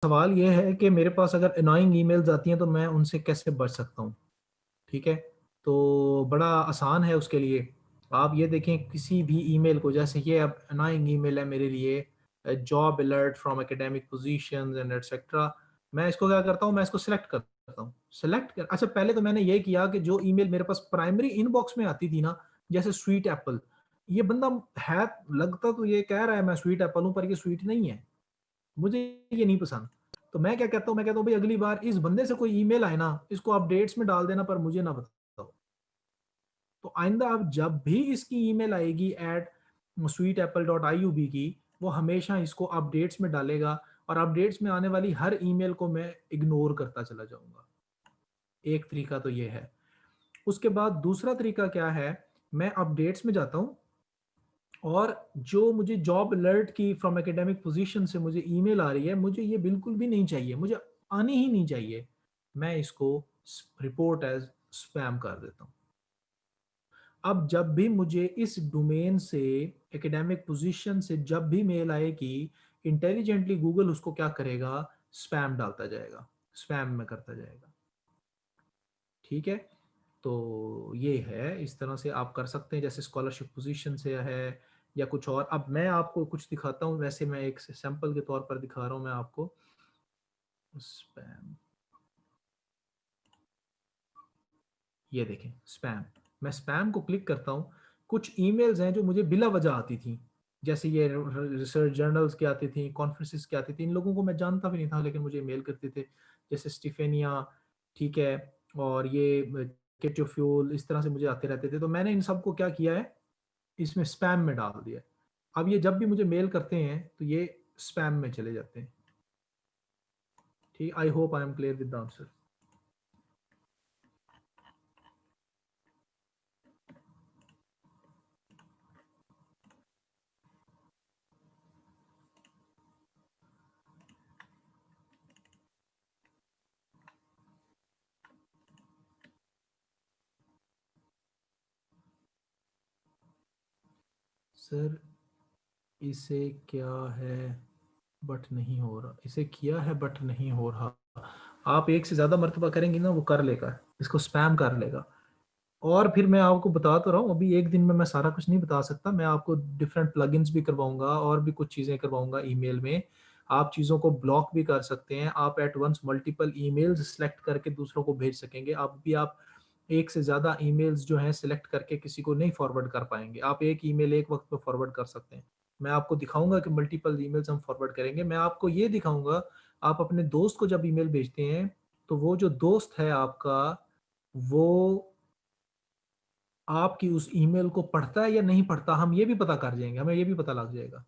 सवाल ये है कि मेरे पास अगर अनोइंग ईमेल्स आती हैं तो मैं उनसे कैसे बच सकता हूँ। ठीक है, तो बड़ा आसान है उसके लिए। आप ये देखें किसी भी ईमेल को, जैसे ये अब अनोइंग ईमेल है मेरे लिए, job alert from academic positions and etcetera. मैं इसको क्या करता हूँ, मैं इसको सिलेक्ट करता हूँ। सिलेक्ट कर, अच्छा पहले तो मैंने ये किया कि जो ईमेल मेरे पास प्राइमरी इनबॉक्स में आती थी ना, जैसे स्वीट एप्पल, ये बंदा है, लगता तो ये कह रहा है मैं स्वीट एप्पल हूँ, पर ये स्वीट नहीं है, मुझे ये नहीं पसंद। तो मैं क्या कहता हूँ, मैं कहता हूँ भाई अगली बार इस बंदे से कोई ईमेल आए ना, इसको अपडेट्स में डाल देना, पर मुझे ना बताओ। तो आइंदा अब जब भी इसकी ईमेल आएगी एट sweetapple.iub की, वो हमेशा इसको अपडेट्स में डालेगा, और अपडेट्स में आने वाली हर ईमेल को मैं इग्नोर करता चला जाऊंगा। एक तरीका तो ये है। उसके बाद दूसरा तरीका क्या है, मैं अपडेट्स में जाता हूँ, और जो मुझे जॉब अलर्ट की फ्रॉम एकेडमिक पोजीशन से मुझे ईमेल आ रही है, मुझे ये बिल्कुल भी नहीं चाहिए, मुझे आनी ही नहीं चाहिए, मैं इसको रिपोर्ट एज स्पैम कर देता हूँ। अब जब भी मुझे इस डोमेन से, एकेडमिक पोजीशन से जब भी मेल आएगी, इंटेलिजेंटली गूगल उसको क्या करेगा, स्पैम डालता जाएगा, स्पैम में करता जाएगा। ठीक है, तो ये है, इस तरह से आप कर सकते हैं, जैसे स्कॉलरशिप पोजीशन से है या कुछ और। अब मैं आपको कुछ दिखाता हूँ, वैसे मैं एक सैंपल के तौर पर दिखा रहा हूँ मैं आपको। स्पैम, ये देखें स्पैम। मैं स्पैम को क्लिक करता हूँ, कुछ ईमेल्स हैं जो मुझे बिला वजह आती थी, जैसे ये रिसर्च जर्नल्स की आती थी, कॉन्फ्रेंसिस की आती थी, इन लोगों को मैं जानता भी नहीं था लेकिन मुझे मेल करते थे, जैसे स्टीफेनिया, ठीक है, और ये केटो फ्यूल, इस तरह से मुझे आते रहते थे। तो मैंने इन सबको क्या किया है, इसमें स्पैम में डाल दिया। अब ये जब भी मुझे मेल करते हैं तो ये स्पैम में चले जाते हैं। ठीक, I hope I am clear with the answer. Sir इसे क्या है बट नहीं हो रहा, इसे किया है बट नहीं हो रहा। आप एक से ज़्यादा मरतबा करेंगे ना, वो कर लेगा, इसको स्पैम कर लेगा। और फिर मैं आपको बता तो रहा हूँ, अभी एक दिन में मैं सारा कुछ नहीं बता सकता, मैं आपको डिफरेंट प्लगइन्स भी करवाऊंगा और भी कुछ चीज़ें करवाऊंगा ईमेल में। आप चीज़ों को ब्लॉक भी कर सकते हैं, आप at once multiple emails select करके दूसरों को भेज सकेंगे। आप एक से ज़्यादा ईमेल्स जो हैं सिलेक्ट करके किसी को नहीं फॉरवर्ड कर पाएंगे, आप एक ईमेल एक वक्त में फॉरवर्ड कर सकते हैं। मैं आपको दिखाऊंगा कि मल्टीपल ईमेल्स हम फॉरवर्ड करेंगे। मैं आपको ये दिखाऊंगा, आप अपने दोस्त को जब ईमेल भेजते हैं तो वो जो दोस्त है आपका, वो आपकी उस ईमेल को पढ़ता है या नहीं पढ़ता, हम ये भी पता कर जाएंगे, हमें ये भी पता लग जाएगा।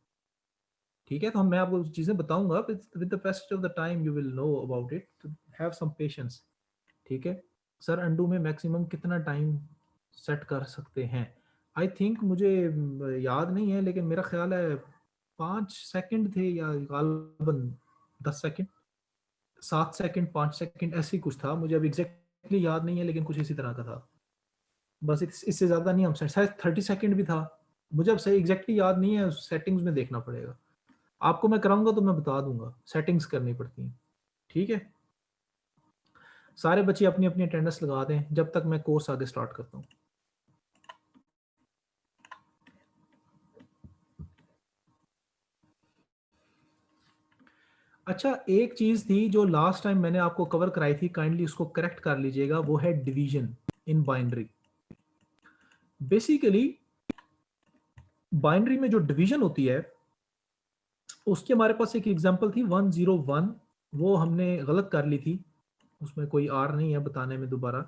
ठीक है, तो मैं आपको चीज़ें बताऊंगा, with the passage of the time you will know about it, तो हैव सम पेशेंस। ठीक है सर, अंडू में मैक्सिमम कितना टाइम सेट कर सकते हैं? आई थिंक मुझे याद नहीं है, लेकिन मेरा ख्याल है 5 सेकंड थे, या गालबन 10 सेकंड, 7 सेकंड, 5 सेकंड, ऐसे ही कुछ था, मुझे अब एग्जैक्टली याद नहीं है, लेकिन कुछ इसी तरह का था। बस इससे ज़्यादा नहीं, हम शायद 30 सेकंड भी था, मुझे अब सही एग्जैक्टली याद नहीं है, सेटिंग्स में देखना पड़ेगा। आपको मैं कराऊंगा तो मैं बता दूंगा, सेटिंग्स करनी पड़ती हैं। ठीक है, सारे बच्चे अपनी अपनी अटेंडेंस लगा दें जब तक मैं कोर्स आगे स्टार्ट करता हूँ। अच्छा, एक चीज़ थी जो लास्ट टाइम मैंने आपको कवर कराई थी, काइंडली उसको करेक्ट कर लीजिएगा, वो है division in binary. Basically binary में जो डिवीजन होती है, उसकी हमारे पास एक एग्जांपल थी 101, वो हमने गलत कर ली थी, उसमें कोई आर नहीं है बताने में दोबारा,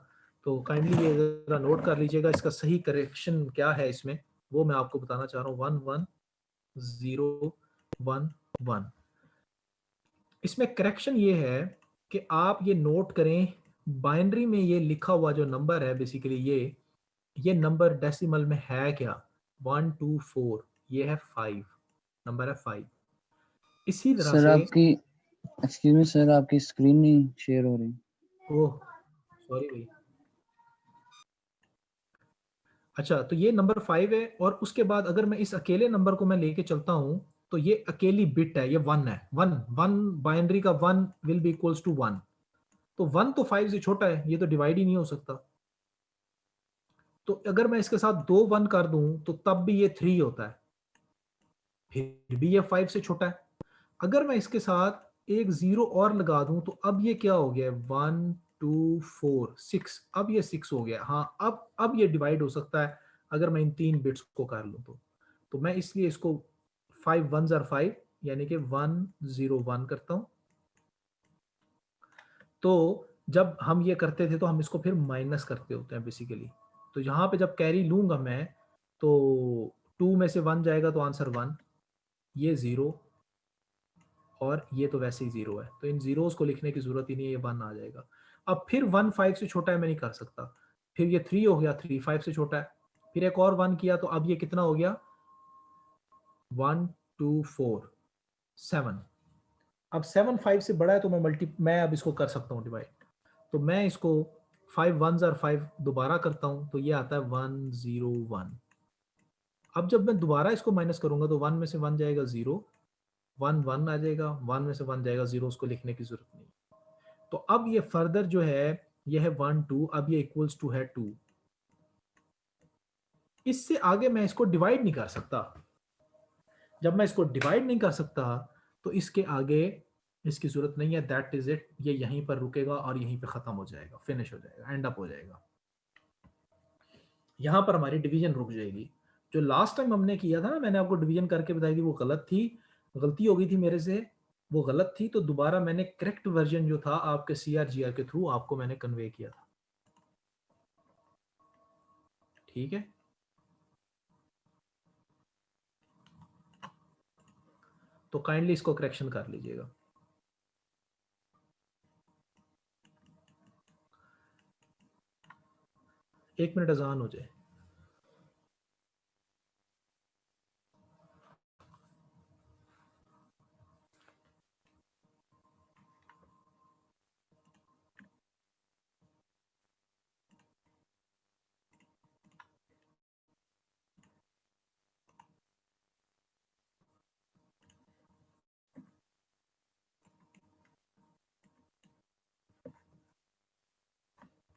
तो काइंडली ये ज़रा नोट कर लीजिएगा, इसका सही करेक्शन क्या है इसमें, वो मैं आपको बताना चाह रहा हूँ। 11011, इसमें करेक्शन ये है कि आप ये नोट करें, बाइनरी में ये लिखा हुआ जो नंबर है, बेसिकली ये नंबर डेसिमल में है क्या, 124, ये है 5, नंबर है 5। इसी तरह सर से, आपकी, एक्सक्यूज मी सर, आपकी स्क्रीन नहीं शेयर हो रही। ओह सॉरी भाई, अच्छा तो ये नंबर 5 है, और उसके बाद अगर मैं इस अकेले नंबर को मैं लेके चलता हूँ तो ये अकेली बिट है, ये 1 है, 1 1 बाइनरी का 1 विल बी इक्वल्स टू 1। तो 1 तो 5 से छोटा है, ये तो डिवाइड ही नहीं हो सकता। तो अगर मैं इसके साथ 2 1 कर दूं तो तब भी ये 3 होता है, फिर भी ये 5 से छोटा है। अगर मैं इसके साथ एक 0 और लगा दूं तो अब ये क्या हो गया, 1 2 4 6, अब ये 6 हो गया। हाँ, अब ये डिवाइड हो सकता है अगर मैं इन 3 बिट्स को कर लूं तो मैं इसलिए इसको 5 1s are 5 यानी कि 1 0 1 करता हूं। तो जब हम ये करते थे तो हम इसको फिर माइनस करते होते हैं बेसिकली। तो यहाँ पे जब कैरी लूंगा मैं तो 2 में से 1 जाएगा तो आंसर 1, ये 0 और ये तो वैसे ही 0 है, तो इन जीरोस को लिखने की जरूरत ही नहीं है, ये 1 आ जाएगा। अब फिर 1 5 से छोटा है, मैं नहीं कर सकता। फिर ये 3 हो गया, 3 5 से छोटा है। फिर एक और 1 किया तो अब ये कितना हो गया, 1 2 4 7। अब 7 5 से बड़ा है तो मैं अब इसको कर सकता हूँ डिवाइड। तो मैं इसको 5 1s are 5 दोबारा करता हूँ तो ये आता है 1 0 1। अब जब मैं दोबारा इसको माइनस करूंगा तो 1 में से 1 जाएगा 0, 1 1 आ जाएगा, 1 में से 1 जाएगा 0, उसको लिखने की जरूरत नहीं। तो अब ये फर्दर जो है ये है 1 2, अब ये इक्वल्स टू है 2। इससे आगे मैं इसको डिवाइड नहीं कर सकता। जब मैं इसको डिवाइड नहीं कर सकता तो इसके आगे इसकी जरूरत नहीं है, दैट इज इट। ये यहीं पर रुकेगा और यहीं पे खत्म हो जाएगा, फिनिश हो जाएगा, एंड अप हो जाएगा। यहां पर हमारी डिवीजन रुक जाएगी। जो लास्ट टाइम हमने किया था ना, मैंने आपको डिवीजन करके बताई थी, वो गलत थी, गलती हो गई थी मेरे से, वो गलत थी। तो दोबारा मैंने करेक्ट वर्जन जो था आपके CRGR के थ्रू आपको मैंने कन्वे किया था। ठीक है, तो काइंडली इसको करेक्शन कर लीजिएगा। एक मिनट अजान हो जाए।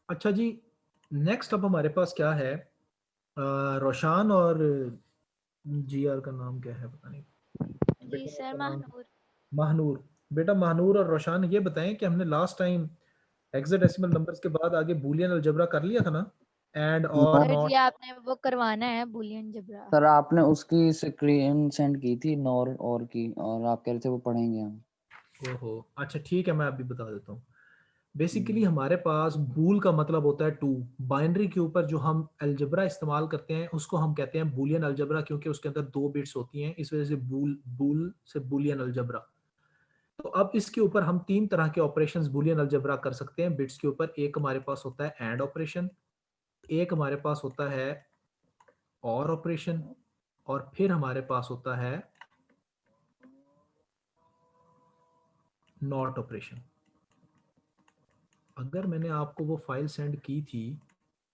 अच्छा जी, नेक्स्ट अब हमारे पास क्या है, रोशान और GR का नाम क्या है पता नहीं, जी बेटा सर, का नाम महानूर। महानूर। बेटा महानूर और रोशान ये बताएं कि हमने लास्ट टाइम हेक्साडेसिमल नंबर्स के बाद आगे बूलियन अलजेब्रा कर लिया था ना, एंड और सर जी, नॉट। आपने वो करवाना है बूलियन जबरा। सर आपने उसकी स्क्रीन सेंड की थी नॉर और की, और आप कह रहे थे वो पढ़ेंगे हम। ओहो, अच्छा ठीक है, मैं अभी बता देता हूँ। बेसिकली हम्म, हमारे पास बूल का मतलब होता है 2। बाइनरी के ऊपर जो हम अलजबरा इस्तेमाल करते हैं उसको हम कहते हैं बूलियन अलजबरा, क्योंकि उसके अंदर 2 बिट्स होती हैं, इस वजह से बूल बूल से बूलियन अलजबरा। तो अब इसके ऊपर हम 3 तरह के ऑपरेशंस बूलियन अलजबरा कर सकते हैं बिट्स के ऊपर। एक हमारे पास होता है एंड ऑपरेशन, एक हमारे पास होता है और ऑपरेशन, और फिर हमारे पास होता है नॉट ऑपरेशन। अगर मैंने आपको वो फाइल सेंड की थी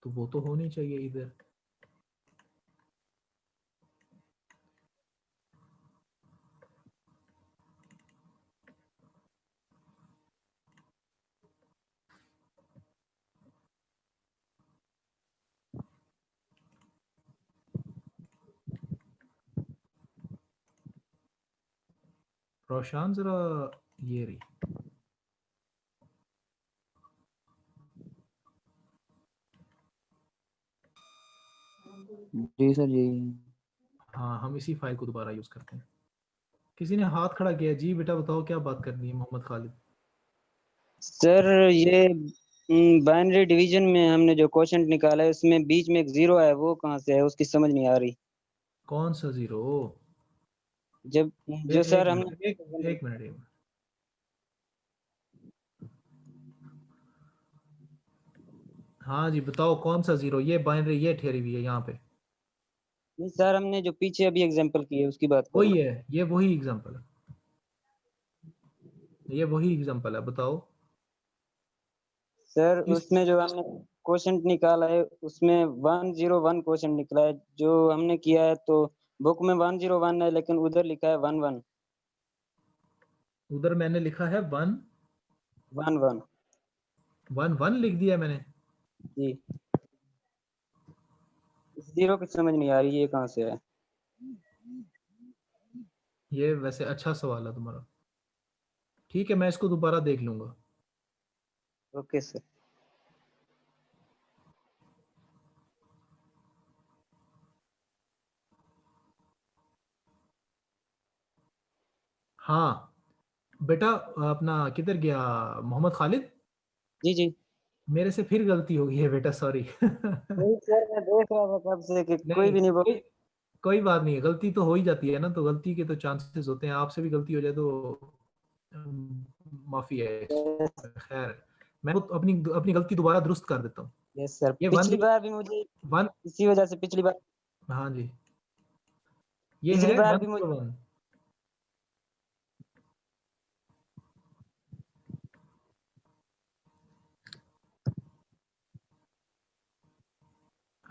तो वो तो होनी चाहिए इधर। रोशान जरा ये रही। जी सर जी। हाँ, हम इसी फाइल को दोबारा यूज करते हैं। किसी ने हाथ खड़ा किया जी, बेटा बताओ क्या बात करनी है, मोहम्मद खालिद। सर ये बाइनरी डिवीजन में हमने जो क्वेश्चन निकाला है उसमें बीच में एक जीरो है, वो कहाँ से है उसकी समझ नहीं आ रही। कौन सा जीरो? जब जो एक सर हमने मिनट, एक मिनट, एक मिनट। हाँ जी बताओ कौन सा जीरो, ये बाइनरी ये ठहरी हुई है यहाँ पे। नहीं सर, हमने जो पीछे अभी एग्जांपल की है उसकी बात कर रहा वही हूँ। है, ये वही एग्जांपल है, ये वही एग्जांपल है, बताओ। सर किस उसमें जो हमने क्वेश्चन निकाला है उसमें 101 क्वेश्चन निकला है। जो हमने किया है तो बुक में 101 है लेकिन उधर लिखा है 11 उधर मैंने लिखा है 11 1 लिख दिया मैंने। जी। इस जीरो की समझ नहीं आ रही ये कहाँ से है। ये वैसे अच्छा सवाल है तुम्हारा। ठीक है, मैं इसको दोबारा देख लूंगा। Okay sir. हाँ बेटा, अपना किधर गया मोहम्मद खालिद? जी जी। मेरे से फिर गलती हो गई है बेटा, सॉरी। नहीं सर मैं देख रहा था कब से कि कोई नहीं, भी नहीं बोल। कोई बात नहीं है, गलती तो हो ही जाती है ना, तो गलती के तो चांसेस होते हैं, आपसे भी गलती हो जाए तो माफी है इसमें। खैर, मैं तो अपनी अपनी गलती दोबारा दुरुस्त कर देता हूँ। यस सर, ये पिछली बार भी मुझे वन इसी वजह से पिछली बार हाँ जी, ये है भी मुझे 101।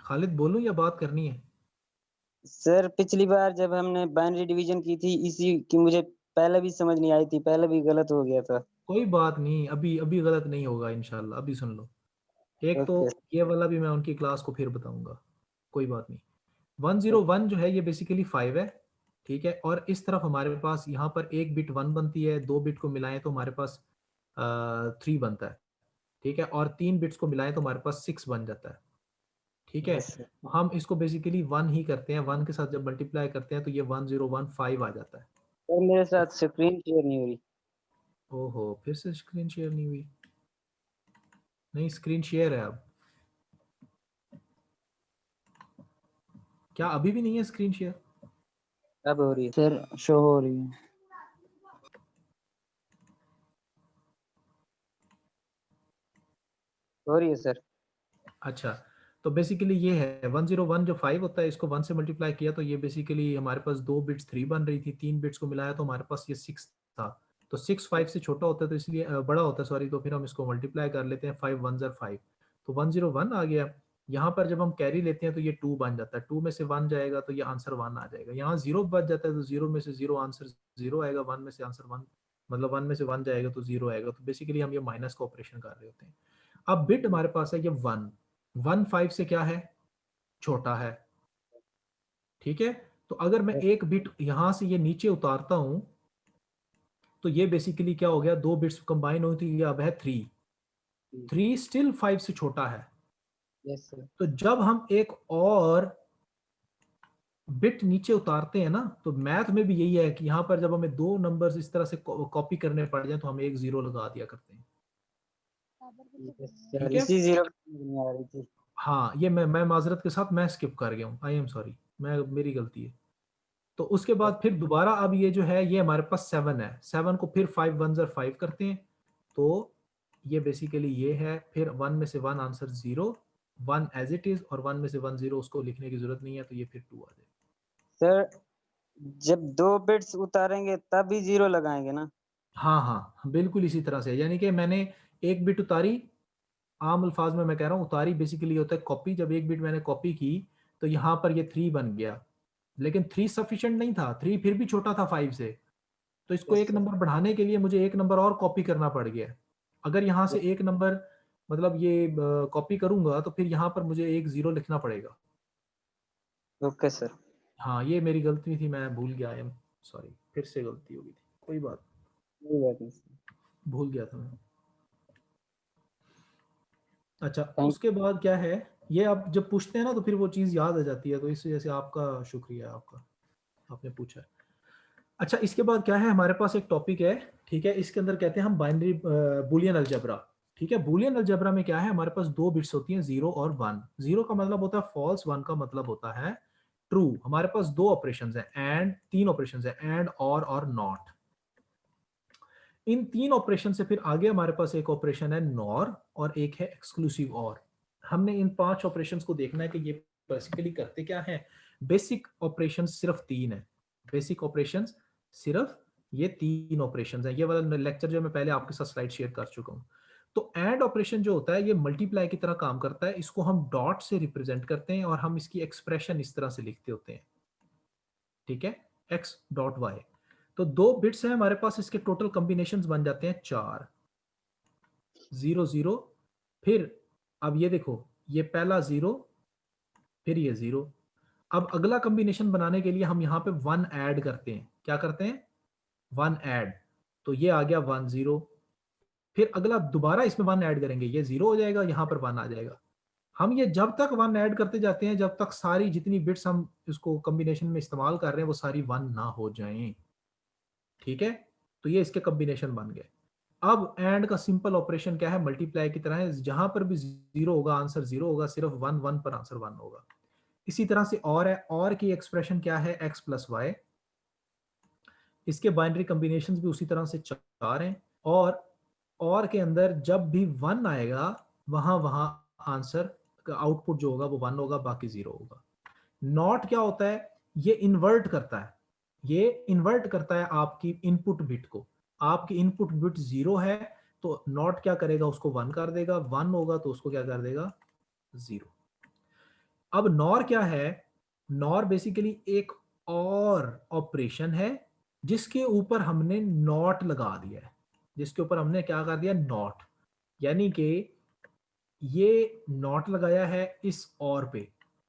खालिद बोलूं या बात करनी है? सर पिछली बार जब हमने बाइनरी डिवीजन की थी इसी की मुझे पहले भी समझ नहीं आई थी, पहले भी गलत हो गया था। कोई बात नहीं, अभी अभी गलत नहीं होगा इंशाल्लाह। अभी सुन लो, एक तो ओके। ये वाला भी मैं उनकी क्लास को फिर बताऊंगा, कोई बात नहीं। 101 जो है ये बेसिकली 5 है, ठीक है। और इस तरफ हमारे पास यहाँ पर एक बिट 1 बनती है, दो बिट को मिलाएं तो हमारे पास 3 बनता है, ठीक है। और 3 बिट्स को मिलाएं तो हमारे पास 6 बन जाता है, ठीक है। Yes sir. हम इसको बेसिकली 1 ही करते हैं, 1 के साथ जब मल्टीप्लाई करते हैं तो ये 1015 आ जाता है। सर मेरे साथ स्क्रीन शेयर नहीं हो रही। ओहो, फिर से स्क्रीन शेयर नहीं हुई? नहीं, स्क्रीन शेयर है अब। क्या अभी भी नहीं है स्क्रीन शेयर? अब हो रही है। सर शो हो रही है। हो रही है सर। अच्छा, तो बेसिकली ये है 101 जो 5 होता है, इसको 1 से मल्टीप्लाई किया तो ये बेसिकली हमारे पास दो बिट्स 3 बन रही थी, 3 बिट्स को मिलाया तो हमारे पास ये 6 था। तो 6 5 से छोटा होता है, तो इसलिए बड़ा होता है सॉरी, तो फिर हम इसको मल्टीप्लाई कर लेते हैं, 5 1 ज़र 5, तो 101 आ गया। यहाँ पर जब हम कैरी लेते हैं तो ये 2 बन जाता है, 2 में से 1 जाएगा तो ये आंसर 1 आ जाएगा। यहाँ 0 बच जाता है तो 0 में से 0 आंसर 0 आएगा, 1 में से आंसर 1, मतलब 1 में से 1 जाएगा तो 0 आएगा। तो बेसिकली हम ये माइनस का ऑपरेशन कर रहे होते हैं। अब बिट हमारे पास है ये 1, 1 5 से क्या है, छोटा है, ठीक है। तो अगर मैं एक बिट यहां से ये नीचे उतारता हूं तो ये बेसिकली क्या हो गया, दो बिट्स कंबाइन हुई थी, ये अब है 3, 3 स्टिल 5 से छोटा है। Yes sir. तो जब हम एक और बिट नीचे उतारते हैं ना, तो मैथ में भी यही है कि यहां पर जब हमें दो नंबर्स इस तरह से कॉपी करने पड़ जाए तो हम एक जीरो लगा दिया करते हैं, यस ठीक सर, है। इसी जीरो की समझ नहीं आ रही थी। हाँ, ये मैं माजरत के साथ मैं स्किप कर गया हूँ, आई एम सॉरी, मैं मेरी गलती है। तो उसके बाद फिर दोबारा अब ये जो है ये हमारे पास 7 है, 7 को फिर 5 1 ज़र 5 करते हैं तो ये बेसिकली ये है, फिर 1 में से 1 आंसर 0, 1 एज इट इज, और 1 में से 1 0, उसको लिखने की जरूरत नहीं है, तो ये फिर 2 आ जाएगा। सर जब दो बिट्स उतारेंगे तभी जीरो लगाएंगे ना? हाँ हाँ बिल्कुल इसी तरह से, यानी कि मैंने एक बिट उतारी, आम अल्फाज में मैं कह रहा हूँ उतारी बेसिकली होता है कॉपी, जब एक बिट मैंने कॉपी की तो यहाँ पर ये 3 बन गया, लेकिन 3 सफिशिएंट नहीं था, 3 फिर भी छोटा था 5 से, तो इसको यस एक सर। नंबर बढ़ाने के लिए मुझे एक नंबर और कॉपी करना पड़ गया। अगर यहाँ से एक नंबर मतलब ये कॉपी करूंगा तो फिर यहाँ पर मुझे एक जीरो लिखना पड़ेगा। Okay sir. हाँ, ये मेरी गलती थी, मैं भूल गया, आई एम सॉरी, फिर से गलती हो गई थी, कोई बात, कोई बात नहीं सर। भूल गया था मैं। अच्छा, थैंक उसके बाद क्या है, ये आप जब पूछते हैं ना तो फिर वो चीज़ याद आ जाती है, तो इस वजह से आपका शुक्रिया, आपका, आपने पूछा। अच्छा, इसके बाद क्या है, हमारे पास एक टॉपिक है, ठीक है, इसके अंदर कहते हैं हम बाइनरी बुलियन अलजेब्रा, ठीक है। बुलियन अलजेब्रा में क्या है, हमारे पास दो बिट्स होती हैं, 0 और 1। 0 का मतलब होता है फॉल्स, 1 का मतलब होता है ट्रू। हमारे पास दो ऑपरेशंस हैं, एंड, तीन ऑपरेशंस हैं, एंड, और नॉट। इन तीन ऑपरेशन से फिर आगे हमारे पास एक ऑपरेशन है नॉर, और एक है एक्सक्लूसिव और। हमने इन 5 ऑपरेशंस को देखना है कि ये बेसिकली करते क्या हैं। बेसिक ऑपरेशन सिर्फ 3 है, बेसिक ऑपरेशंस सिर्फ ये 3 ऑपरेशंस हैं। ये वाला लेक्चर जो मैं पहले आपके साथ स्लाइड शेयर कर चुका हूं। तो एंड ऑपरेशन जो होता है ये मल्टीप्लाई की तरह काम करता है, इसको हम डॉट से रिप्रेजेंट करते हैं और हम इसकी एक्सप्रेशन इस तरह से लिखते होते हैं, ठीक है, x डॉट y। तो 2 बिट्स हैं हमारे पास, इसके टोटल कॉम्बिनेशंस बन जाते हैं 4, 0 0। फिर अब ये देखो, ये पहला 0, फिर ये 0। अब अगला कॉम्बिनेशन बनाने के लिए हम यहाँ पे 1 ऐड करते हैं। क्या करते हैं? 1 ऐड। तो ये आ गया 1 0। फिर अगला दोबारा इसमें 1 ऐड करेंगे, ये 0 हो जाएगा, यहाँ पर 1 आ जाएगा। हम ये जब तक 1 ऐड करते जाते हैं जब तक सारी जितनी बिट्स हम इसको कॉम्बिनेशन में इस्तेमाल कर रहे हैं वो सारी 1 ना हो जाएं। ठीक है, तो ये इसके कॉम्बिनेशन बन गए। अब एंड का सिंपल ऑपरेशन क्या है? मल्टीप्लाई की तरह है, जहां पर भी 0 होगा आंसर 0 होगा, सिर्फ 1 1 पर आंसर 1 होगा। इसी तरह से और है, और की एक्सप्रेशन क्या है? x plus y. इसके बाइनरी कॉम्बिनेशंस भी उसी तरह से 4 हैं, और के अंदर जब भी 1 आएगा वहां वहां आंसर का आउटपुट जो होगा वो 1 होगा, बाकी 0 होगा। नॉट क्या होता है? ये इन्वर्ट करता है, ये इन्वर्ट करता है आपकी इनपुट बिट को। आपकी इनपुट बिट 0 है तो नॉट क्या करेगा? उसको 1 कर देगा, 1 होगा तो उसको क्या कर देगा? 0। अब नॉर क्या है? नॉर बेसिकली एक और ऑपरेशन है जिसके ऊपर हमने नॉट लगा दिया है, जिसके ऊपर हमने क्या कर दिया? नॉट। यानी कि ये नॉट लगाया है इस और पे,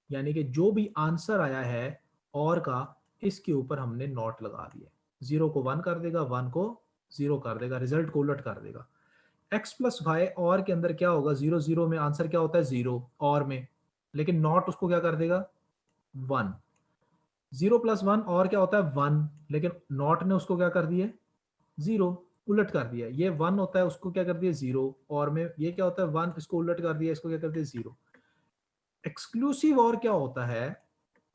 यानी कि जो भी आंसर आया है और का, इसके ऊपर हमने नॉट लगा दिया। 0 को 1 कर देगा, 1 को 0 कर देगा, रिजल्ट को उलट कर देगा। x प्लस वाई और के अंदर क्या होगा? 0 0 में आंसर क्या होता है? 0 और में, लेकिन नॉट उसको क्या कर देगा? 1। 0 प्लस 1 और क्या होता है? 1, लेकिन नॉट ने उसको क्या कर दिया? 0, उलट कर दिया। ये 1 होता है, उसको क्या कर दिया? 0, और में ये क्या होता है? 1, इसको उलट कर दिया, इसको क्या कर दिया? 0। एक्सक्लूसिव और क्या होता है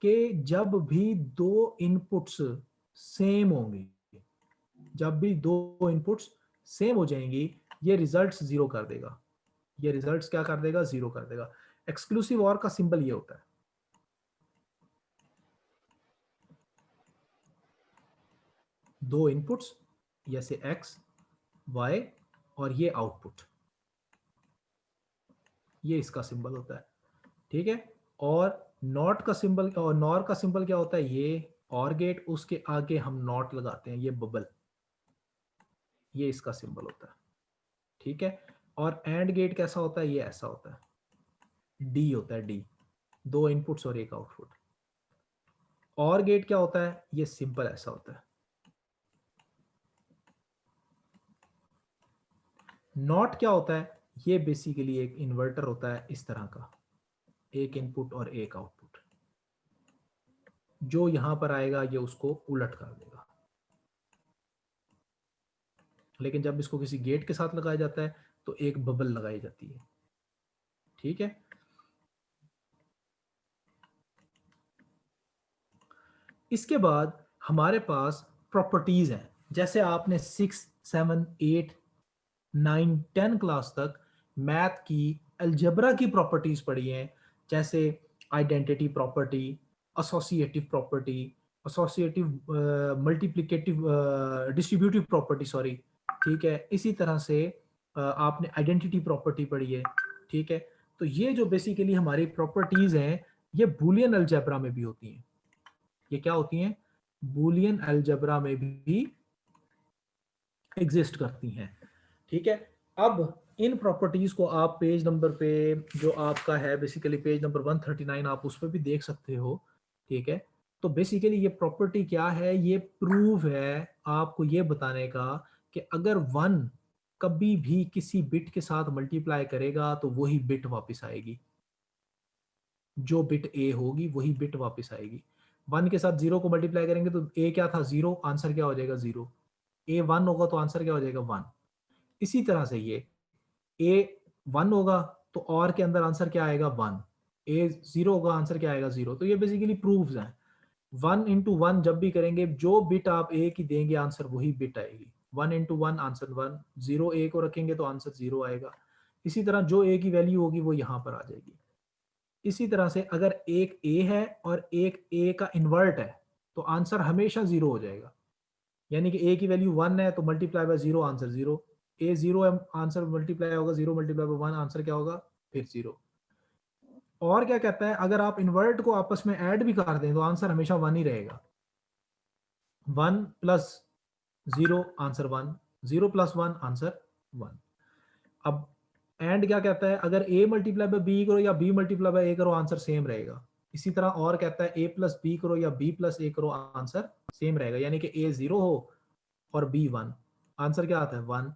कि जब भी दो इनपुट्स सेम होंगी, जब भी दो इनपुट्स सेम हो जाएंगी, ये रिजल्ट्स 0 कर देगा, ये रिजल्ट्स क्या कर देगा? 0 कर देगा। एक्सक्लूसिव और का सिंबल ये होता है। दो इनपुट्स जैसे x y और ये आउटपुट, ये इसका सिंबल होता है। ठीक है, और नॉट का सिंबल और नॉर का सिंबल क्या होता है? ये और गेट, उसके आगे हम नॉट लगाते हैं, ये बबल, ये इसका सिंबल होता है। ठीक है, और एंड गेट कैसा होता है? ये ऐसा होता है, डी होता है, डी, 2 इनपुट्स और 1 आउटपुट। और गेट क्या होता है? ये सिंपल ऐसा होता है। नॉट क्या होता है? ये बेसिकली एक इन्वर्टर होता है इस तरह का, एक इनपुट और एक आउटपुट। जो यहां पर आएगा ये उसको उलट कर देगा, लेकिन जब इसको किसी गेट के साथ लगाया जाता है तो एक बबल लगाई जाती है। ठीक है, इसके बाद हमारे पास प्रॉपर्टीज हैं। जैसे आपने 6 7 8 9 10 क्लास तक मैथ की अलजेब्रा की प्रॉपर्टीज पढ़ी हैं, जैसे identity property, associative property, associative multiplicative distributive property, sorry. ठीक है, इसी तरह से आपने आइडेंटिटी प्रॉपर्टी पढ़ी है। ठीक है, तो ये जो बेसिकली हमारी प्रॉपर्टीज हैं ये बूलियन अलजेब्रा में भी होती हैं। ये क्या होती हैं? बूलियन अलजेब्रा में भी एग्जिस्ट करती हैं। ठीक है, अब इन प्रॉपर्टीज को आप पेज नंबर पे जो आपका है बेसिकली पेज नंबर 139 आप उस पर भी देख सकते हो। ठीक है, तो बेसिकली ये प्रॉपर्टी क्या है? ये प्रूफ है आपको ये बताने का कि अगर 1 कभी भी किसी बिट के साथ मल्टीप्लाई करेगा तो वही बिट वापस आएगी, जो बिट ए होगी वही बिट वापस आएगी। 1 के साथ 0 को मल्टीप्लाई करेंगे तो ए क्या था? 0, आंसर क्या हो जाएगा? 0। ए 1 होगा तो आंसर क्या हो जाएगा? 1। इसी तरह से ये ए 1 होगा तो और के अंदर आंसर क्या आएगा? 1। ए 0 होगा, आंसर क्या आएगा? 0। तो ये बेसिकली प्रूफ्स हैं। 1 इंटू 1 जब भी करेंगे, जो बिट आप ए की देंगे आंसर वही बिट आएगी। 1 इंटू 1 आंसर 1, 0 ए को रखेंगे तो आंसर 0 आएगा। इसी तरह जो ए की वैल्यू होगी वो यहाँ पर आ जाएगी। इसी तरह से अगर एक ए है और एक ए का इन्वर्ट है तो आंसर हमेशा 0 हो जाएगा। यानी कि ए की वैल्यू 1 है तो मल्टीप्लाई बाय 0 आंसर 0, ए 0 है आंसर मल्टीप्लाई होगा 0 मल्टीप्लाई बाय 1 आंसर क्या होगा? फिर 0। और क्या कहता है? अगर आप इन्वर्ट को आपस में ऐड भी कर दें तो आंसर हमेशा 1 ही रहेगा। 1 प्लस 0 आंसर 1, 0 प्लस 1 आंसर 1। अब एंड क्या कहता है, अगर a मल्टीप्लाई बाय b करो या b मल्टीप्लाई बाय a करो आंसर सेम रहेगा। इसी तरह और कहता है a प्लस b करो या b प्लस a करो आंसर सेम रहेगा, यानी कि a 0 हो और b 1, आंसर क्या आता है 1,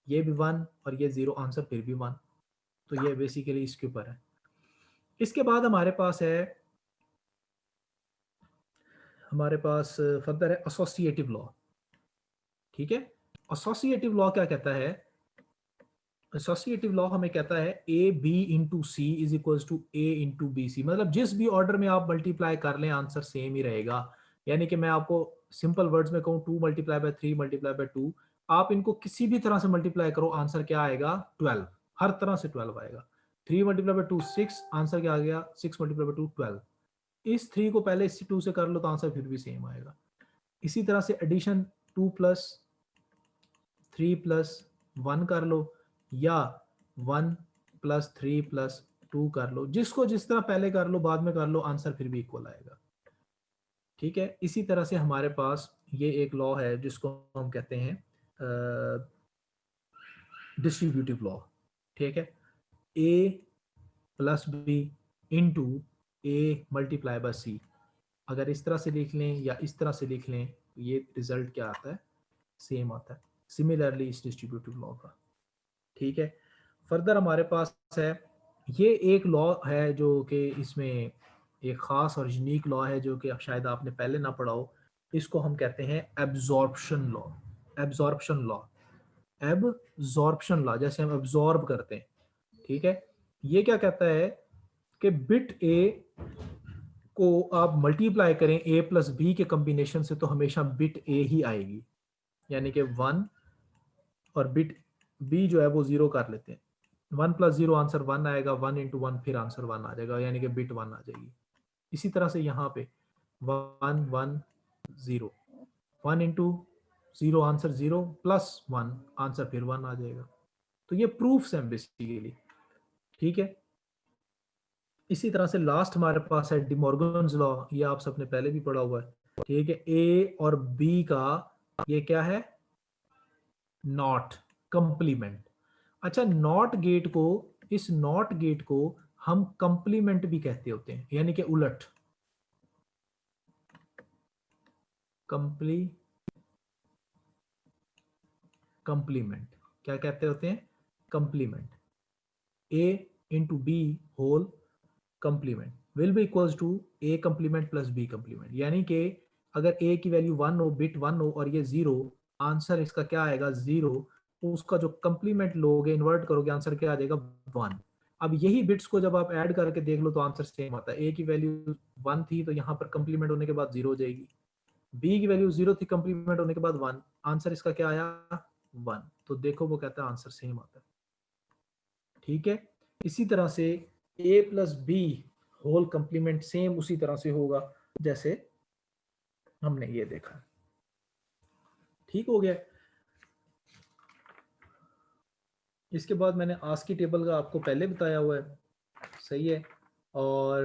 ये भी 1 और ये 0 आंसर फिर भी 1। तो ये बेसिकली इसके ऊपर है। इसके बाद हमारे पास फर्दर है एसोसिएटिव लॉ। ठीक है, एसोसिएटिव लॉ क्या कहता है, एसोसिएटिव लॉ हमें कहता है A B into C is equal to A into B C, मतलब जिस भी ऑर्डर में आप मल्टीप्लाई कर लें आंसर सेम ही रहेगा। यानी कि मैं आपको सिंपल वर्ड्स में कहूँ 2 मल्टीप्लाई बाय 3 मल्टीप्लाई बाय 2, आप इनको किसी भी तरह से मल्टीप्लाई करो आंसर क्या आएगा 12, हर तरह से 12 आएगा। 3 मल्टीप्लाई बाय 2 6, आंसर क्या आ गया 6 मल्टीप्लाई बाय 2 12। इस 3 को पहले इस 2 से कर लो तो आंसर फिर भी सेम आएगा। इसी तरह से एडिशन 2 प्लस 3 प्लस 1 कर लो या 1 प्लस 3 प्लस 2 कर लो, जिसको जिस तरह पहले कर लो बाद में कर लो आंसर फिर भी इक्वल आएगा। ठीक है, इसी तरह से हमारे पास ये एक लॉ है जिसको हम कहते हैं डिस्ट्रीब्यूटिव लॉ। ठीक है, a plus B into A multiply by C, अगर इस तरह से लिख लें या इस तरह से लिख लें तो ये रिजल्ट क्या आता है सेम आता है, सिमिलरली इस डिस्ट्रीब्यूटिव लॉ का। ठीक है, फर्दर हमारे पास है ये एक लॉ है जो कि इसमें एक ख़ास और यूनिक लॉ है जो कि शायद आपने पहले ना पढ़ा हो, इसको हम कहते हैं absorption law. Absorption law, absorption law, जैसे हम एब्जॉर्ब करते हैं। ठीक है, ये क्या कहता है कि बिट ए को आप मल्टीप्लाई करें a प्लस बी के कॉम्बिनेशन से तो हमेशा बिट a ही आएगी, यानी कि 1 और बिट b जो है वो 0 कर लेते हैं। 1 प्लस 0 आंसर 1 आएगा, 1 इंटू 1 फिर आंसर 1 आ जाएगा, यानी कि बिट 1 आ जाएगी। इसी तरह से यहाँ पे 1 1 0, 1 इंटू 0 आंसर 0 प्लस 1 आंसर फिर 1 आ जाएगा। तो ये प्रूफ्स हैं बेसिकली। ठीक है, इसी तरह से लास्ट हमारे पास है डिमॉर्गन्स लॉ, ये आप सबने पहले भी पढ़ा हुआ है। ठीक है, ए और बी का ये क्या है नॉट कंप्लीमेंट। अच्छा, नॉट गेट को, इस नॉट गेट को हम कंप्लीमेंट भी कहते होते हैं, यानी कि उलट, कंप्लीमेंट क्या कहते होते हैं complement. A into B whole complement will be equals to A complement plus B complement, यानी कि अगर ए की वैल्यू 1 हो, बिट 1 हो और ये 0, आंसर इसका क्या आएगा 0, उसका जो कंप्लीमेंट लोगे इन्वर्ट करोगे आंसर क्या आ जाएगा 1। अब यही बिट्स को जब आप ऐड करके देख लो तो आंसर सेम आता है। ए की वैल्यू 1 थी तो यहाँ पर कंप्लीमेंट होने के बाद 0 हो जाएगी, बी की वैल्यू 0 थी कंप्लीमेंट होने के बाद 1, आंसर इसका क्या आया 1। तो देखो वो कहता है आंसर सेम आता है। ठीक है, इसी तरह से a plus B whole complement same उसी तरह से होगा जैसे हमने ये देखा। ठीक हो गया। इसके बाद मैंने आस्की टेबल का आपको पहले बताया हुआ है, सही है। और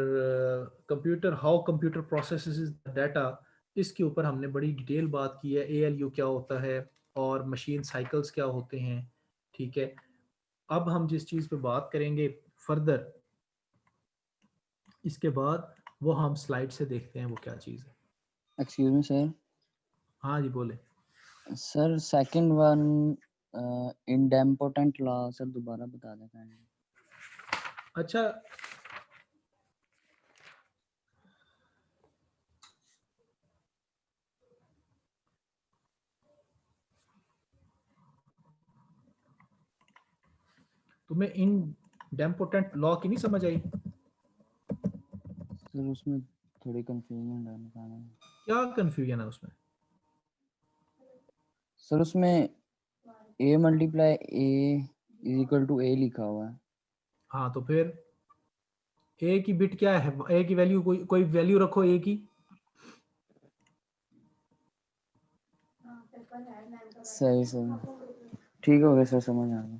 computer, how computer processes data, इसके ऊपर हमने बड़ी डिटेल बात की है। ALU क्या होता है और मशीन साइकिल्स क्या होते हैं। ठीक है, अब हम जिस चीज़ पे बात करेंगे फर्दर इसके बाद वो हम स्लाइड से देखते हैं वो क्या चीज़ है। Excuse me sir. हाँ जी बोले sir second one idempotent law sir दोबारा बता दें। अच्छा, तुम्हें इनडेम्पोटेंट लॉ की नहीं समझ आई? सर उसमें थोड़ी कंफ्यूजन है बताना। क्या कंफ्यूजन है उसमें? सर उसमें a multiply a is equal to a लिखा हुआ है। हाँ तो फिर a की बिट क्या है, a की वैल्यू कोई वैल्यू रखो a की। सही सर, ठीक हो गया सर, समझ आ गया।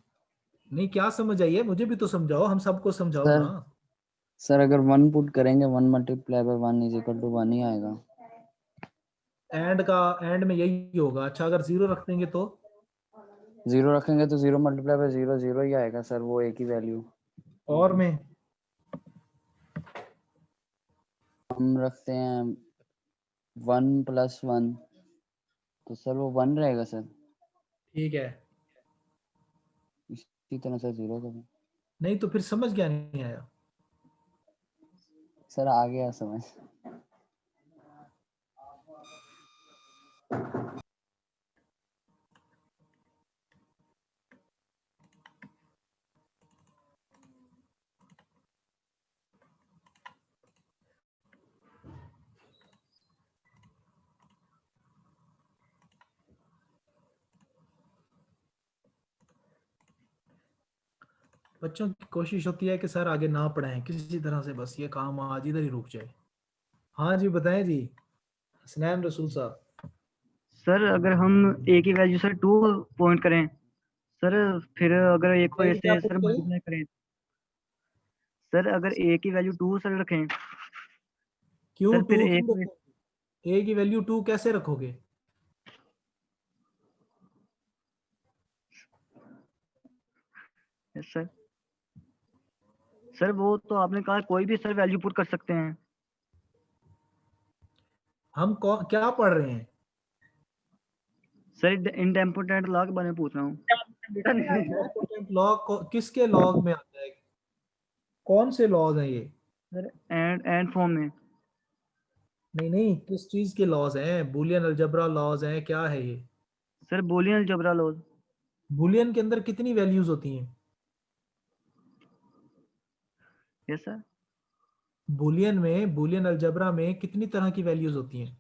नहीं क्या समझ आई है, मुझे भी तो समझाओ, हम सबको समझाओ सर ना। सर अगर 1 पुट करेंगे 1 multiply by 1 is equal to 1 ही आएगा। एंड में यही होगा। अच्छा अगर 0 रख देंगे तो 0 रखेंगे तो 0 मल्टीप्लाई बाय 0 0 ही आएगा सर, वो एक ही वैल्यू। और में हम रखते हैं 1 + 1, तो सर वो 1 रहेगा सर। ठीक है। इसी तरह से 0 का भी। नहीं तो फिर समझ क्या नहीं आया? सर आ गया समझ। बच्चों की कोशिश होती है कि सर आगे ना पढ़ाएं किसी तरह से, बस ये काम आज इधर ही रुक जाए। हाँ जी बताएं जी हसनैन रसूल साहब। सर अगर हम ए की वैल्यू सर 2 पॉइंट करें सर, फिर अगर ए को क्या ऐसे पूछ सर रहे हैं? मल्टीप्लाई करें सर, अगर ए की वैल्यू 2 सर रखें क्यों सर, फिर 2 ए क्यों को रखोगे? ए की वैल्यू 2 कैसे रखोगे? सर सर वो तो आपने कहा कोई भी सर वैल्यू पुट कर सकते हैं हम क्या पढ़ रहे हैं? सर, इंडेम्पोटेंट लॉ के बारे में पूछ रहा हूँ। इम्पोर्टेंट लॉ किसके लॉग में आता है? कौन से लॉज हैं ये? सर एंड फॉर्म में नहीं नहीं, किस चीज के लॉज हैं? बूलियन अलजबरा लॉज हैं, क्या है ये? Sir, Boolean algebra law. Boolean के अंदर कितनी वैल्यूज होती हैं? Yes sir. बूलियन अलजबरा में कितनी तरह की वैल्यूज होती हैं?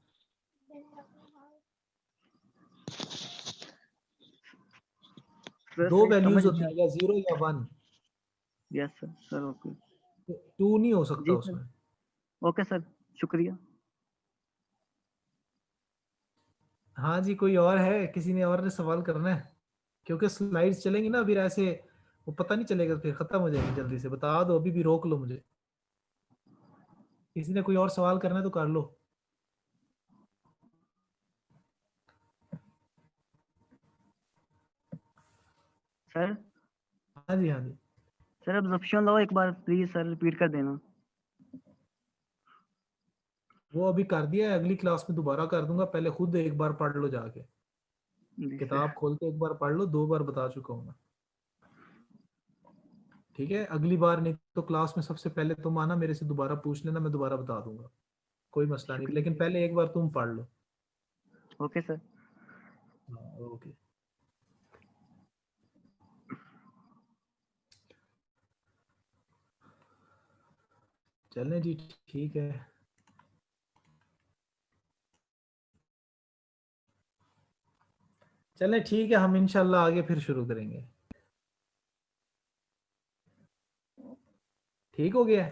दो वैल्यूज होती हैं, या 0 या 1। Yes sir. सर ओके 2 नहीं हो सकता जी उसमें। सर। ओके सर, शुक्रिया। हाँ जी, कोई और है? किसी ने और ने सवाल करना है? क्योंकि स्लाइड्स चलेंगी ना फिर ऐसे, वो पता नहीं चलेगा, फिर खत्म हो जाएगी। जल्दी से बता दो, अभी भी रोक लो मुझे। किसी ने कोई और सवाल करना है तो कर लो। सर हाँ जी हाँ जी। सर अब्जॉर्प्शन लॉ एक बार प्लीज सर रिपीट कर देना। वो अभी कर दिया है, अगली क्लास में दोबारा कर दूंगा। पहले खुद एक बार पढ़ लो जाके, जी सर। किताब खोल के एक बार पढ़ लो, 2 बार बता चुका हूँ मैं। ठीक है, अगली बार नहीं तो क्लास में सबसे पहले तुम आना, मेरे से दोबारा पूछ लेना, मैं दोबारा बता दूंगा, कोई मसला नहीं। लेकिन पहले एक बार तुम पढ़ लो। Okay sir. हाँ, ओके। चलें जी, ठीक है। चलें ठीक है, हम इंशाल्लाह आगे फिर शुरू करेंगे। ठीक हो गया?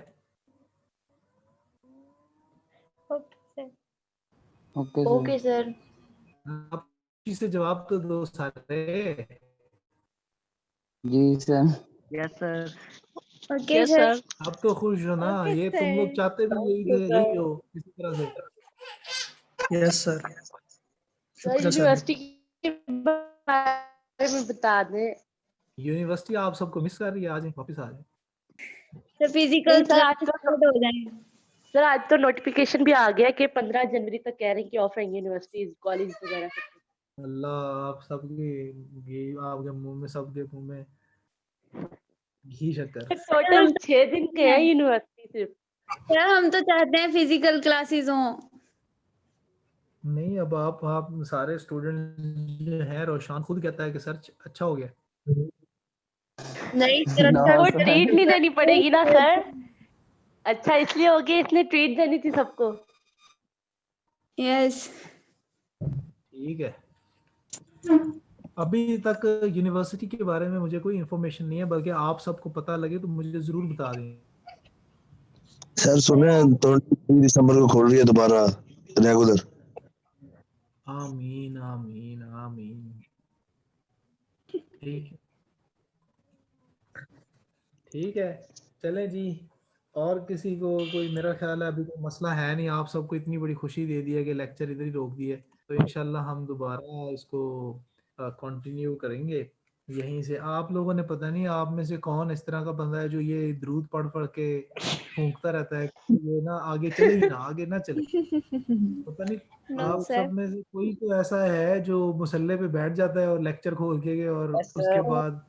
Okay sir. सर। आप इसी से जवाब तो दो सारे। जी sir. Yes sir. Okay sir. आप तो खुश हो ना? ये तुम लोग चाहते भी यही हो किसी तरह से। Yes sir. सर शुक्रिया सर। यूनिवर्सिटी के बारे में बता दें। यूनिवर्सिटी आप सबको मिस कर रही है, आ जाए वापस आ जाए। सर फिजिकल नहीं सर, आज क्लासेस तो हो जाए। सर आज तो नोटिफिकेशन भी आ गया कि 15 जनवरी तक कह रहे हैं कि ऑफ रहेंगे यूनिवर्सिटीज कॉलेज वगैरह सब। अल्लाह, आप सबके घी, आपके मुंह में, सबके मुंह में घी शक्कर। टोटल 6 दिन के हैं यूनिवर्सिटी सिर्फ। सर हम तो चाहते हैं फिजिकल क्लासेस हों। नहीं, अब आप सारे स्टूडेंट जो हैं, रोशान खुद कहता है कि सर अच्छा हो गया। नहीं सर, No, अच्छा वो sir. ट्रीट नहीं देनी पड़ेगी ना सर। अच्छा इसलिए हो गया, इसने ट्रीट देनी थी सबको। यस। ठीक है। अभी तक यूनिवर्सिटी के बारे में मुझे कोई इन्फॉर्मेशन नहीं है, बल्कि आप सबको पता लगे तो मुझे जरूर बता दें। सर सुने तो 3 दिसंबर को खोल रही है दोबारा रेगुलर। आमीन आमीन आमीन। ठीक है, ठीक है। चलें जी। और किसी को कोई, मेरा ख्याल है अभी कोई मसला है नहीं। आप सबको इतनी बड़ी खुशी दे दी है कि लेक्चर इधर ही रोक दिए। तो इंशाल्लाह हम दोबारा इसको कंटिन्यू करेंगे यहीं से। आप लोगों ने पता नहीं आप में से कौन इस तरह का बंदा है जो ये दुरूद पढ़ पढ़ के फूंकता रहता है कि ये ना आगे चले ही ना, आगे ना चले। पता नहीं नो आप सर, सब में से कोई तो ऐसा है जो मुसल्ले पे बैठ जाता है और लेक्चर खोल के और उसके बाद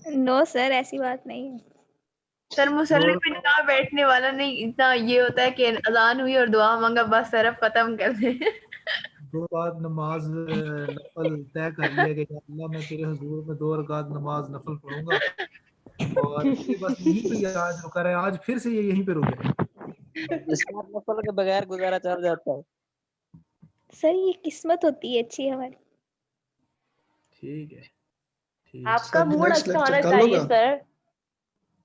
नो सर, ऐसी बात नहीं है। सर मुसल्ले और पे ना बैठने वाला नहीं, इतना ये होता है कि अजान हुई और दुआ मांगा, बस सर अब खत्म कर दे। दो रात नमाज नफल तय कर लिया कि या अल्लाह मैं तेरे हुजूर में 2 रकात नमाज नफल पढ़ूंगा, और ये बस यहीं पे ये आज रुका रहे, आज फिर से ये यहीं पे रुक गए। इसका नफल के बगैर गुजारा चल जाता है। सर ये किस्मत होती है अच्छी हमारी। ठीक है, ठीक। आपका मूड next अच्छा lecture होना कल चाहिए होगा? सर।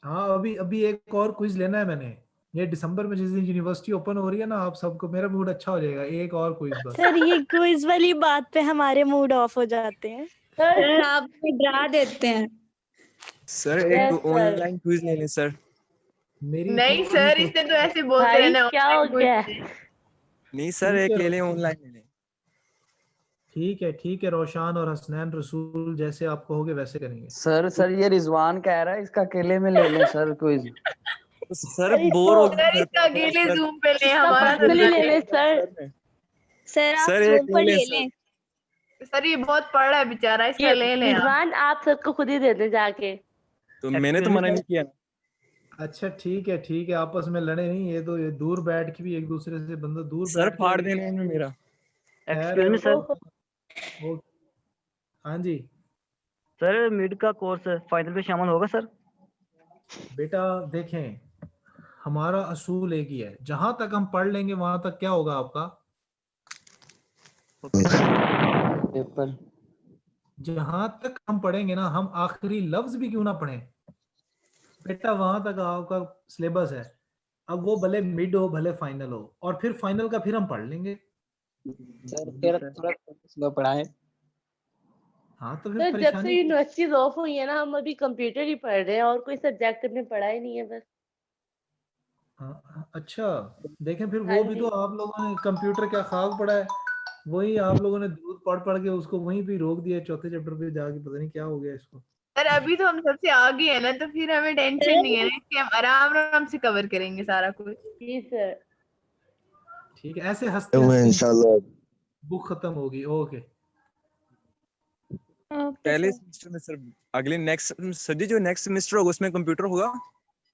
हाँ, अभी अभी एक और क्विज लेना है मैंने, ये दिसंबर में जिस दिन यूनिवर्सिटी ओपन हो रही है ना, आप सबको मेरा मूड अच्छा हो जाएगा, एक और क्विज बस। सर ये क्विज वाली बात पे हमारे मूड ऑफ हो जाते हैं। सर आप हमें डरा देते हैं। सर Yes, एक ऑनलाइन क्विज ले लें सर। मेरी नहीं तो सर, तो- इसने तो ऐसे बोलते भाई रहना क्या हो online गया? quiz। नहीं सर ठीक एक है, ले लें, ऑनलाइन ले लें। ठीक है रोशान और हसनैन रसूल, जैसे आप कहोगे वैसे करेंगे। सर ये रिजवान कह रहा है इसका अकेले में ले लें सर क्विज। तो सर अरे बोर हो तो- गए सर घर इसका पे अकेले सर। जूम पे ले, इसका हमारा तो पर्सनली ना ले ले। ले सर। सर आप सर एक Zoom पर ले ले लें लें। सर ये बहुत पढ़ रहा है बेचारा, इसका ये ले लें आप। रिजवान आप सबको खुद ही दे दे जाके। तो मैंने तो मना नहीं किया ना। अच्छा ठीक है, आपस में लड़े नहीं, ये दूर बैठ के भी एक दूसरे से बंदा दूर सर बैठ के फाड़ देने में मेरा। खैर एक्सक्यूज है, मी सर। वो हाँ जी सर मिड का कोर्स फाइनल पे शामिल होगा सर? बेटा, देखें हमारा असूल एक ही है, जहां तक हम पढ़ लेंगे वहां तक क्या होगा आपका पेपर जहां तक हम पढ़ेंगे ना, हम आखिरी लफ्ज भी क्यों ना पढ़ें बेटा, वहां तक आपका सिलेबस है। अब वो भले मिड हो भले फाइनल हो, और फिर फाइनल का फिर हम पढ़ लेंगे। सर फिर थोड़ा स्लो पढ़ाएं। हाँ तो फिर तो जब से परेशानी यूनिवर्सिटीज ऑफ हुई है ना, हम अभी कंप्यूटर ही पढ़ रहे हैं और कोई सब्जेक्ट हमने पढ़ा ही नहीं है बस। हाँ, अच्छा देखें फिर हाँ वो भी जी। तो आप लोगों ने कंप्यूटर क्या खाक पढ़ा है, वही आप लोगों ने दूध पढ़ पढ़ के उसको वहीं भी रोक दिया, चौथे चैप्टर पे जाके पता नहीं क्या हो गया इसको। सर अभी तो हम सबसे आगे है ना, तो फिर हमें टेंशन नहीं है ना, कि हम आराम आराम से कवर करेंगे सारा कुछ। जी सर। ठीक है, ऐसे हंसते हुए हंसते इंशाल्लाह। बुक खत्म होगी। ओके पहले सेमेस्टर में सर, अगले नेक्स्ट सर जी जो नेक्स्ट सेमेस्टर होगा उसमें कंप्यूटर होगा।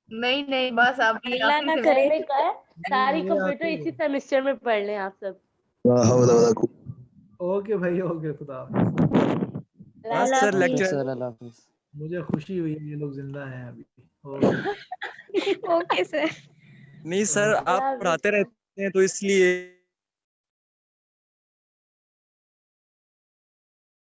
नहीं बस आप अल्लाह ना आखिरी करे। मैंने कहा है सारी ये कंप्यूटर आते इसी सेमेस्टर में पढ़ लें आप सब। ओके भाई, ओके, खुदा हाफिज़। हाँ अल्लाह सर हाफिज़। लेक्चर सर अल्लाह हाफिज़। मुझे खुशी हुई ये लोग जिंदा हैं अभी। Okay okay sir. नहीं सर आप अल्लाह हाफिज़। पढ़ाते रहते हैं तो इसलिए